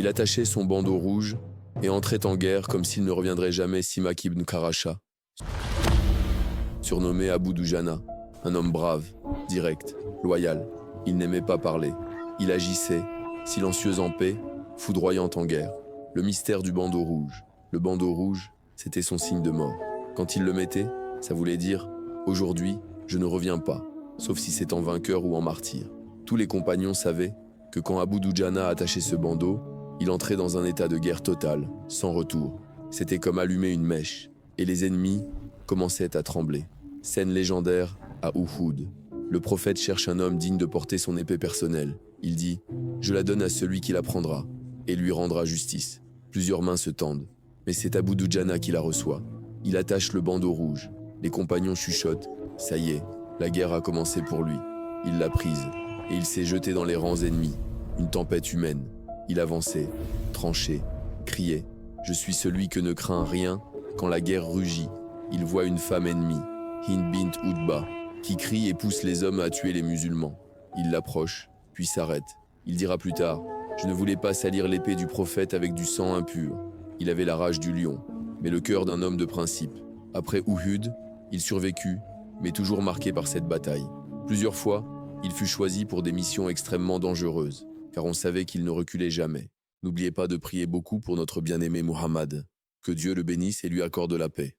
Il attachait son bandeau rouge et entrait en guerre comme s'il ne reviendrait jamais Simak ibn Karacha, surnommé Abu Dujana, un homme brave, direct, loyal. Il n'aimait pas parler. Il agissait, silencieux en paix, foudroyant en guerre. Le mystère du bandeau rouge. Le bandeau rouge, c'était son signe de mort. Quand il le mettait, ça voulait dire « Aujourd'hui, je ne reviens pas », sauf si c'est en vainqueur ou en martyr. Tous les compagnons savaient que quand Abu Dujana attachait ce bandeau, il entrait dans un état de guerre totale, sans retour. C'était comme allumer une mèche, et les ennemis commençaient à trembler. Scène légendaire à Uhud. Le prophète cherche un homme digne de porter son épée personnelle. Il dit « Je la donne à celui qui la prendra, et lui rendra justice ». Plusieurs mains se tendent, mais c'est Abu Dujana qui la reçoit. Il attache le bandeau rouge. Les compagnons chuchotent « Ça y est, la guerre a commencé pour lui ». Il l'a prise, et il s'est jeté dans les rangs ennemis. Une tempête humaine. Il avançait, tranchait, criait « Je suis celui que ne craint rien quand la guerre rugit ». Il voit une femme ennemie, Hind bint Utba, qui crie et pousse les hommes à tuer les musulmans. Il l'approche, puis s'arrête. Il dira plus tard « Je ne voulais pas salir l'épée du prophète avec du sang impur ». Il avait la rage du lion, mais le cœur d'un homme de principe. Après Uhud, il survécut, mais toujours marqué par cette bataille. Plusieurs fois, il fut choisi pour des missions extrêmement dangereuses, car on savait qu'il ne reculait jamais. N'oubliez pas de prier beaucoup pour notre bien-aimé Muhammad. Que Dieu le bénisse et lui accorde la paix.